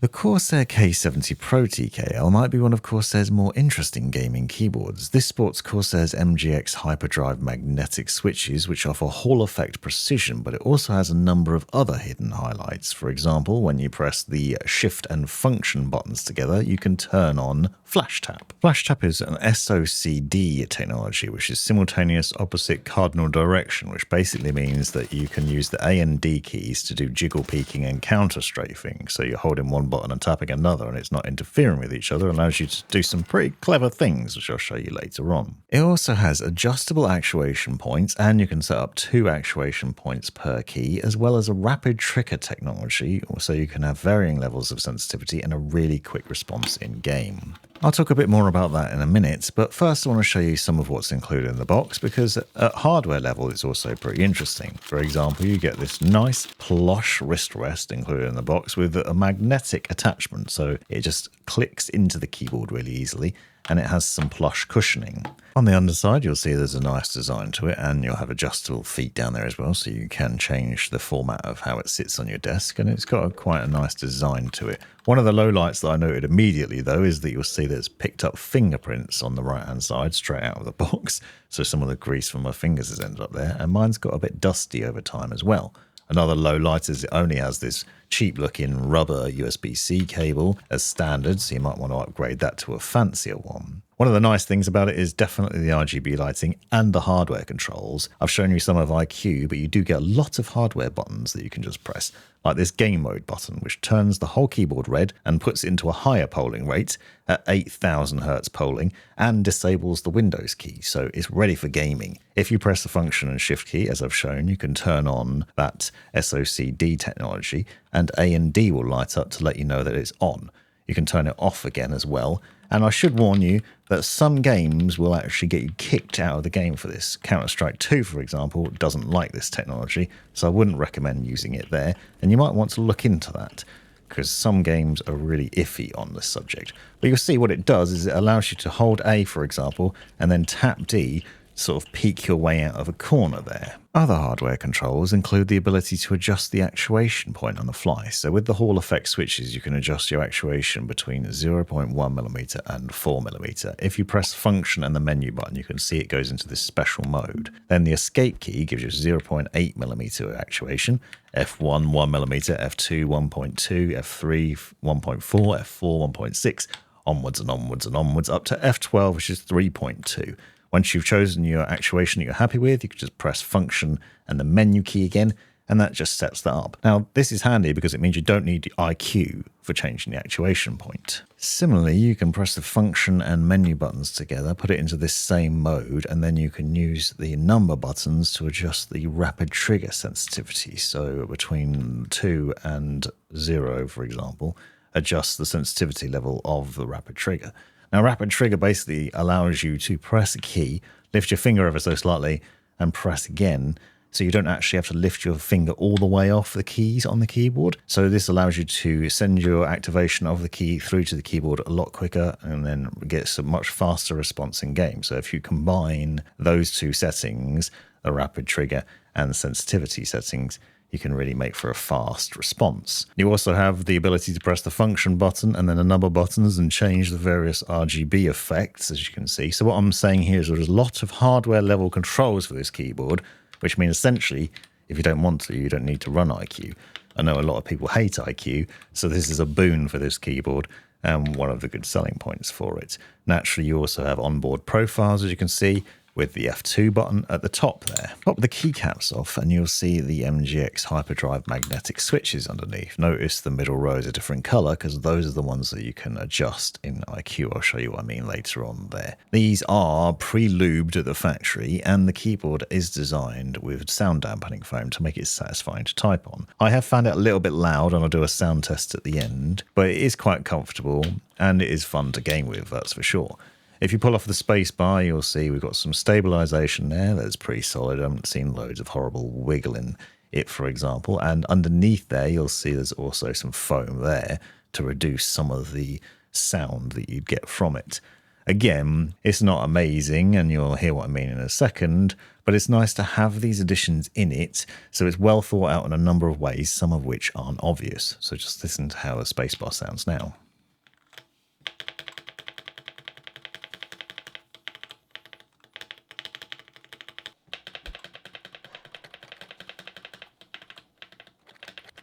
The Corsair K70 Pro TKL might be one of Corsair's more interesting gaming keyboards. This sports Corsair's MGX hyperdrive magnetic switches, which offer Hall Effect precision, but it also has a number of other hidden highlights. For example, when you press the Shift and Function buttons together, you can turn on Flash Tap. Flash Tap is an SOCD technology, which is simultaneous opposite cardinal direction, which basically means that you can use the A and D keys to do jiggle peeking and counter strafing. So you're holding one button and tapping another, and it's not interfering with each other. It allows you to do some pretty clever things, which I'll show you later on. It also has adjustable actuation points, and you can set up 2 actuation points per key, as well as a rapid trigger technology, so you can have varying levels of sensitivity and a really quick response in game. I'll talk a bit more about that in a minute, but first I want to show you some of what's included in the box, because at hardware level it's also pretty interesting. For example, you get this nice plush wrist rest included in the box with a magnetic attachment, so it just clicks into the keyboard really easily, and it has some plush cushioning. On the underside, you'll see there's a nice design to it, and you'll have adjustable feet down there as well, so you can change the format of how it sits on your desk, and it's got quite a nice design to it. One of the lowlights that I noted immediately, though, is that you'll see that it's picked up fingerprints on the right-hand side straight out of the box, so some of the grease from my fingers has ended up there, and mine's got a bit dusty over time as well. Another low light is it only has this cheap looking rubber USB-C cable as standard, so you might want to upgrade that to a fancier one. One of the nice things about it is definitely the RGB lighting and the hardware controls. I've shown you some of IQ, but you do get a lot of hardware buttons that you can just press, like this game mode button, which turns the whole keyboard red and puts it into a higher polling rate at 8000 Hz polling and disables the Windows key, so it's ready for gaming. If you press the Function and Shift key, as I've shown, you can turn on that SOCD technology, and A and D will light up to let you know that it's on. You can turn it off again as well. And I should warn you that some games will actually get you kicked out of the game for this. Counter-Strike 2, for example, doesn't like this technology, so I wouldn't recommend using it there. And you might want to look into that, because some games are really iffy on this subject. But you'll see what it does is it allows you to hold A, for example, and then tap D, sort of peek your way out of a corner there. Other hardware controls include the ability to adjust the actuation point on the fly. So with the Hall Effect switches, you can adjust your actuation between 0.1mm and 4mm. If you press Function and the menu button, you can see it goes into this special mode. Then the escape key gives you 0.8mm actuation, F1 1mm, F2 1.2, F3 1.4, F4 1.6, onwards and onwards and onwards up to F12, which is 3.2. Once you've chosen your actuation that you're happy with, you can just press Function and the menu key again, and that just sets that up. Now, this is handy because it means you don't need IQ for changing the actuation point. Similarly, you can press the Function and menu buttons together, put it into this same mode, and then you can use the number buttons to adjust the rapid trigger sensitivity. So between 2 and 0, for example, adjust the sensitivity level of the rapid trigger. Now, rapid trigger basically allows you to press a key, lift your finger ever so slightly, and press again, so you don't actually have to lift your finger all the way off the keys on the keyboard. So this allows you to send your activation of the key through to the keyboard a lot quicker, and then get some much faster response in game. So if you combine those two settings, the rapid trigger and the sensitivity settings, you can really make for a fast response. You also have the ability to press the Function button and then the number buttons and change the various RGB effects, as you can see. So what I'm saying here is there's a lot of hardware level controls for this keyboard, which means essentially, if you don't want to, you don't need to run IQ. I know a lot of people hate IQ, so this is a boon for this keyboard and one of the good selling points for it. Naturally, you also have onboard profiles, as you can see, with the F2 button at the top there. Pop the keycaps off and you'll see the MGX hyperdrive magnetic switches underneath. Notice the middle row is a different color because those are the ones that you can adjust in IQ. I'll show you what I mean later on there. These are pre-lubed at the factory, and the keyboard is designed with sound dampening foam to make it satisfying to type on. I have found it a little bit loud, and I'll do a sound test at the end, but it is quite comfortable and it is fun to game with, that's for sure. If you pull off the space bar, you'll see we've got some stabilization there. That's pretty solid. I haven't seen loads of horrible wiggling it, for example. And underneath there, you'll see there's also some foam there to reduce some of the sound that you'd get from it. Again, it's not amazing, and you'll hear what I mean in a second, but it's nice to have these additions in it, so it's well thought out in a number of ways, some of which aren't obvious. So just listen to how the spacebar sounds now.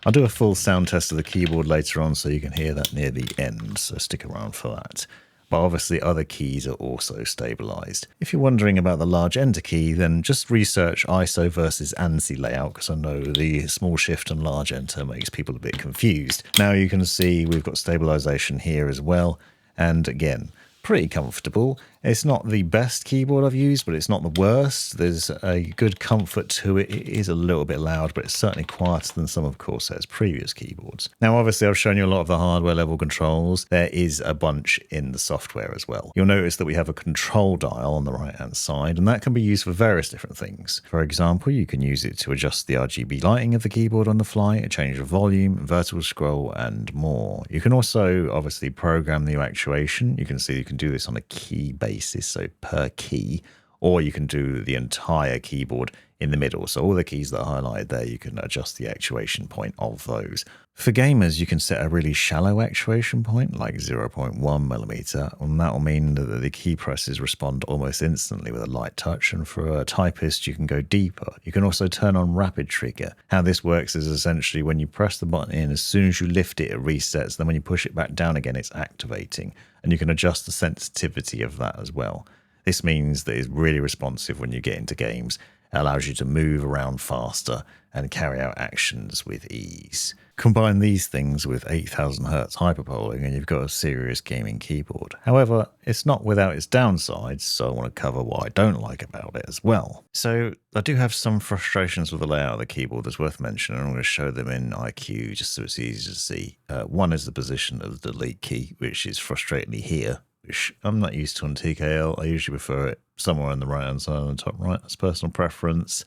I'll do a full sound test of the keyboard later on so you can hear that near the end, so stick around for that. But obviously other keys are also stabilized. If you're wondering about the large enter key, then just research ISO versus ANSI layout, because I know the small shift and large enter makes people a bit confused. Now you can see we've got stabilization here as well, and again, pretty comfortable. It's not the best keyboard I've used, but it's not the worst. There's a good comfort to it. It is a little bit loud, but it's certainly quieter than some of Corsair's previous keyboards. Now, obviously, I've shown you a lot of the hardware level controls. There is a bunch in the software as well. You'll notice that we have a control dial on the right-hand side, and that can be used for various different things. For example, you can use it to adjust the RGB lighting of the keyboard on the fly, change the volume, vertical scroll, and more. You can also obviously program the actuation. You can see you can do this on a key basis, so per key, or you can do the entire keyboard in the middle. So all the keys that are highlighted there, you can adjust the actuation point of those. For gamers, you can set a really shallow actuation point, like 0.1 millimeter, and that will mean that the key presses respond almost instantly with a light touch. And for a typist, you can go deeper. You can also turn on rapid trigger. How this works is essentially when you press the button in, as soon as you lift it, it resets. Then when you push it back down again, it's activating. And you can adjust the sensitivity of that as well. This means that it's really responsive when you get into games. It allows you to move around faster and carry out actions with ease. Combine these things with 8000 Hz hyperpolling and you've got a serious gaming keyboard. However, it's not without its downsides, so I want to cover what I don't like about it as well. So I do have some frustrations with the layout of the keyboard that's worth mentioning. I'm going to show them in IQ just so it's easy to see. One is the position of the delete key, which is frustratingly here, which I'm not used to on TKL. I usually prefer it somewhere on the right hand side on the top right. That's personal preference,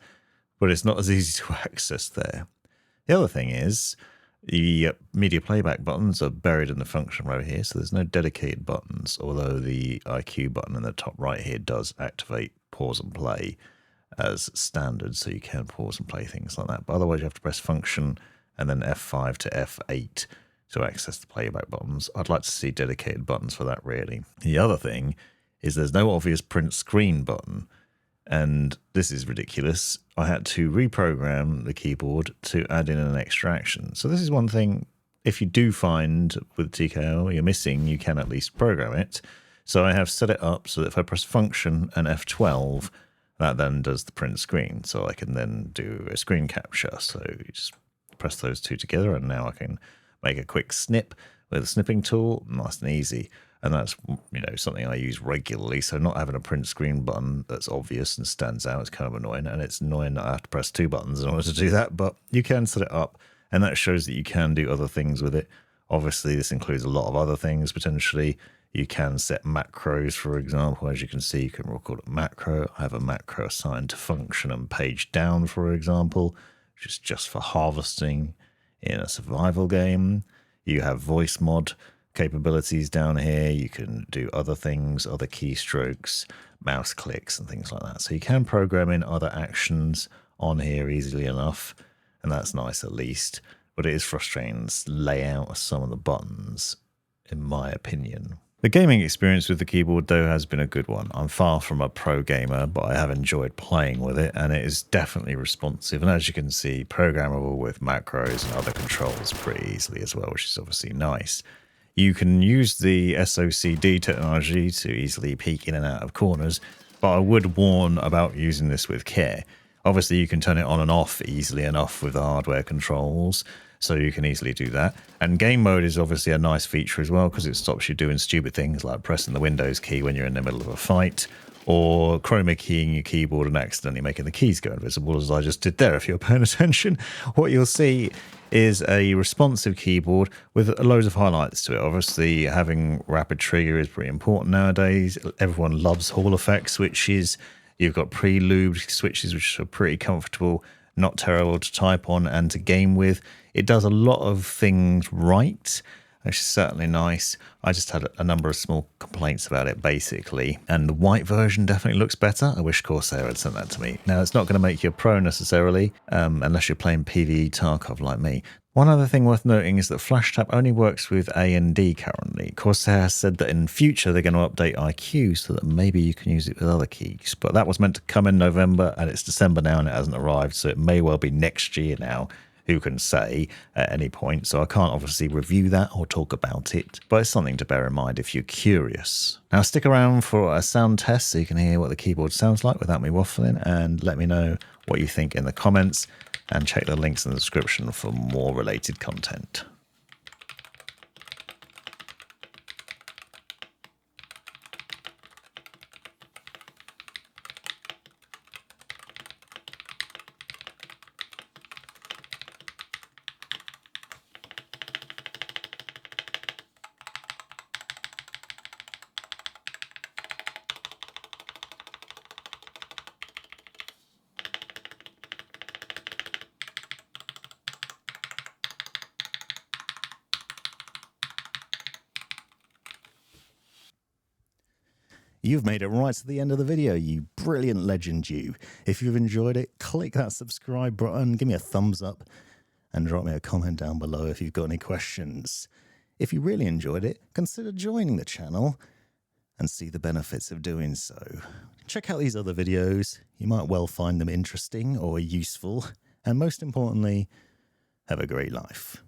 but it's not as easy to access there. The other thing is the media playback buttons are buried in the function row here, so there's no dedicated buttons, although the IQ button in the top right here does activate pause and play as standard, so you can pause and play things like that. But otherwise you have to press function and then F5 to F8 to access the playback buttons. I'd like to see dedicated buttons for that, really. The other thing is there's no obvious print screen button, and this is ridiculous. I had to reprogram the keyboard to add in an extraction. So this is one thing, if you do find with TKL you're missing, you can at least program it. So I have set it up so that if I press function and F12, that then does the print screen. So I can then do a screen capture. So you just press those two together and now I can make a quick snip with a snipping tool, nice and easy. And that's, you know, something I use regularly. So not having a print screen button that's obvious and stands out is kind of annoying. And it's annoying that I have to press two buttons in order to do that. But you can set it up, and that shows that you can do other things with it. Obviously, this includes a lot of other things potentially. You can set macros, for example. As you can see, you can record a macro. I have a macro assigned to function and page down, for example, which is just for harvesting in a survival game. You have voice mod capabilities down here. You can do other things, other keystrokes, mouse clicks and things like that. So you can program in other actions on here easily enough, and that's nice at least. But it is frustrating, this layout of some of the buttons, in my opinion. The gaming experience with the keyboard, though, has been a good one. I'm far from a pro gamer, but I have enjoyed playing with it, and it is definitely responsive. And as you can see, programmable with macros and other controls pretty easily as well, which is obviously nice. You can use the SOCD technology to easily peek in and out of corners, but I would warn about using this with care. Obviously, you can turn it on and off easily enough with the hardware controls, so you can easily do that. And game mode is obviously a nice feature as well, because it stops you doing stupid things like pressing the Windows key when you're in the middle of a fight, or chroma keying your keyboard and accidentally making the keys go invisible, as I just did there. If you're paying attention, what you'll see is a responsive keyboard with loads of highlights to it. Obviously, having rapid trigger is pretty important nowadays. Everyone loves Hall Effect switches. You've got pre-lubed switches, which are pretty comfortable, not terrible to type on and to game with. It does a lot of things right. which is certainly nice. I just had a number of small complaints about it, basically. And the white version definitely looks better. I wish Corsair had sent that to me. Now, it's not going to make you a pro necessarily, unless you're playing PvE Tarkov like me. One other thing worth noting is that FlashTap only works with A and D currently. Corsair has said that in future they're going to update IQ so that maybe you can use it with other keys. But that was meant to come in November, and it's December now and it hasn't arrived, so it may well be next year now. Who can say at any point, so I can't obviously review that or talk about it, but it's something to bear in mind if you're curious. Now stick around for a sound test so you can hear what the keyboard sounds like without me waffling, and let me know what you think in the comments, and check the links in the description for more related content. You've made it right to the end of the video, you brilliant legend you. If you've enjoyed it, click that subscribe button, give me a thumbs up, and drop me a comment down below if you've got any questions. If you really enjoyed it, consider joining the channel and see the benefits of doing so. Check out these other videos, you might well find them interesting or useful, and most importantly, have a great life.